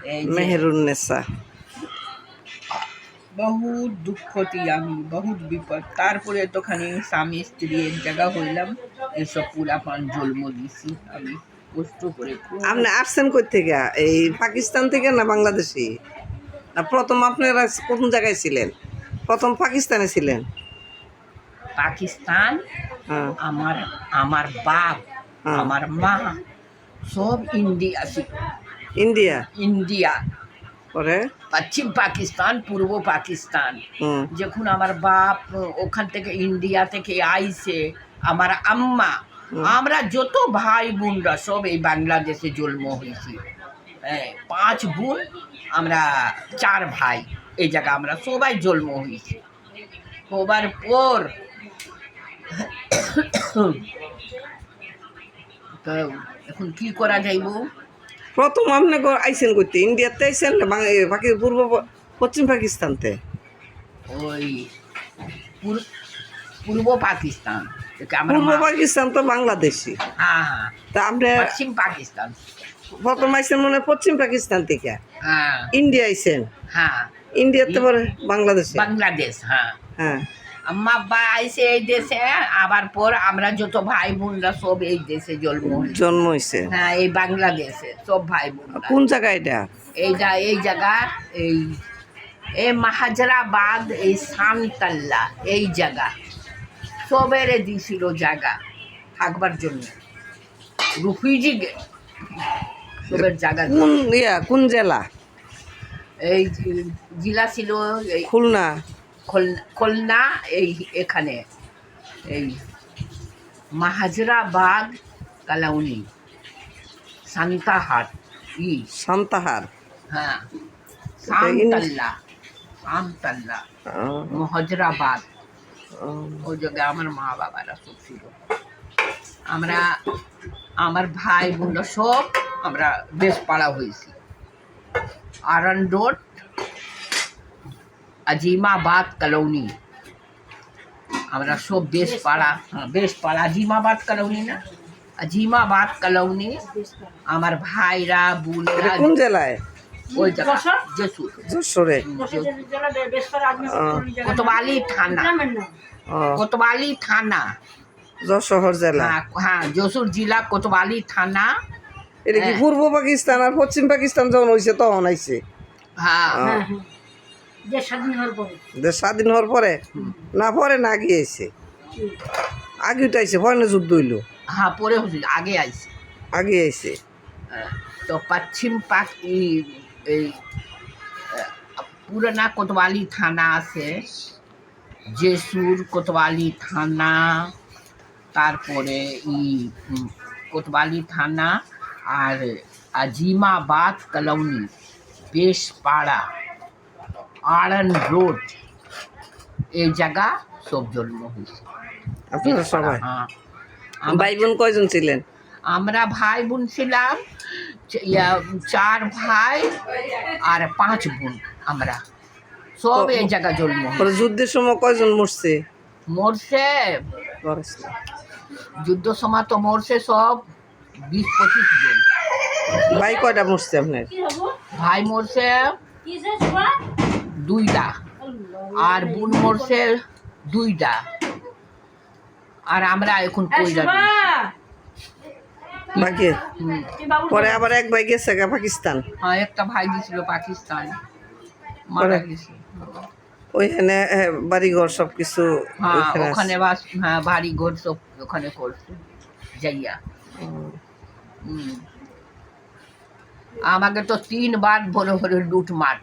এই যে মেহেরুন্নেসা। বহুত দুঃখতি আমি, বহুত বিপদ। তারপরে তোখানে স্বামী স্ত্রী এক জায়গা হইলাম, এসব পুরা পান জন্ম দিছি আমি কষ্ট করে। আপনি আসছেন কই থেকে? এই পাকিস্তান থেকে না বাংলাদেশি? না প্রথম আপনারা কোন জায়গায় ছিলেন? প্রথম পাকিস্তানে ছিলেন? পাকিস্তান। হ্যাঁ আমার আমার বাপ, হ্যাঁ। আমার মা সব ইন্ডিয়া ছিল। ইন্ডিয়া ইন্ডিয়া, পরে পশ্চিম পাকিস্তান, পূর্ব পাকিস্তান। হুম যখন আমার বাপ ওখান থেকে ইন্ডিয়া থেকে আইছে, আমার আম্মা, আমরা যত ভাই বোনরা সব এই বাংলাদেশে জন্ম হয়েছি। 5 বোন, আমরা 4 ভাই। এই জায়গা আমরা সবাই জন্ম হয়েছি। হবার পর তো এখন কি করা যাইব? প্রথম আপনি আইসেন করতে ইন্ডিয়াতে আইসেন না পূর্ব পশ্চিম পাকিস্তানতে? ওই পূর্ব পাকিস্তান থেকে আমার পূর্ব মা। পাকিস্তান তো বাংলাদেশি। হ্যাঁ হ্যাঁ, তা আপনি পশ্চিম পাকিস্তান। প্রথম আইসেন মনে হয় পশ্চিম পাকিস্তান থেকে, হ্যাঁ ইন্ডিয়া আইসেন, হ্যাঁ, ইন্ডিয়াতে পরে বাংলাদেশে। বাংলাদেশ। হ্যাঁ, হ্যাঁ আম্মা আব্বা আইসে এই দেশে, আবার পর আমরা যত ভাই বোনরা সব এই দেশে জন্ম হয়েছে। জন্ম হয়েছে। হ্যাঁ, এই বাংলাদেশে সব ভাই বোনরা। কোন জায়গা এটা? এই জায়গা এই মাহাজরাবাদ, এই সামতাল্লা, এই জায়গা সবেরে দিছিল জায়গা থাকবার জন্য, রুফিজি সবের জায়গা। কোন জেলা? এই জেলা ছিল এই খুলনা। খুলনা। এই এখানে এই মাহাজরাবাদ, কালাউনি, সান্তাহার, সান্তাহার। হ্যাঁ, সামতাল্লা, সামতাল্লা, মহাজরাবাদ। ওই জায়গায় আমার মা বাবারা সব ছিল। আমরা, আমার ভাই বোনরা সব আমরা বেশ পাড়া হয়েছি। আরন রোড, আজিমাবাদ কলোনি, আমরা সব বেশ পাড়া। বেশ পাড়া, আজিমাবাদ কলোনি না, আজিমাবাদ কলোনি। আমার ভাইরা বোনেরা। কোন জেলায়? ওই জায়গা যশোর। যশোরে। কোতোয়ালি থানা, কোতোয়ালি থানা, যশোর জেলা। হ্যাঁ, যশোর জেলা, কোতোয়ালি থানা। এটা কি পূর্ব পাকিস্তান আর পশ্চিম পাকিস্তান যখন হয়েছে তখন আইছে? হ্যাঁ, দেশ স্বাধীন হওয়ার পরে না? পরে না আগে আইছে? আগে তো আইছে, পরে না যুদ্ধ হইলো? হ্যাঁ, পরে হয়েছিল, আগে আইছে। আগে আইছে। তো পশ্চিম পাক এই পুরানা কোতোয়ালি থানা আছে, জেসুর কোতোয়ালি থানা, তারপরে কোতোয়ালি থানা, আর আজিমাবাদ কলোনি, বেশপাড়া, আড়ন রোড, এই জায়গা সব জন্ম হয়েছে। আপনারা সবাই হ্যাঁ, ভাই বোন কয়জন ছিলেন? আমরা ভাই বোন ছিলাম 4 ভাই আর 5 বোন। আমরা সব এই জায়গা জন্ম। যুদ্ধের সময় কয়জন মরছে? মরছে যুদ্ধ সময় তো মরছে সব 20-25 জন। ভাই কয়টা মরছে আপনার? ভাই মরছে 2টা, আর বোন মরছে 2টা। আর আমরা এখন কই যাবো? বাকি পরে আবার এক ভাই গেছে পাকিস্তান। হ্যাঁ, একটা ভাই গেছিল পাকিস্তান, মারা গেছে। ওইখানে বাড়িঘর সব কিছু? হ্যাঁ, ওখানে হ্যাঁ, বাড়ি ঘর সব ওখানে করছে যাইয়া। আমাকে তো 3 বার ভরে ভরে লুটমার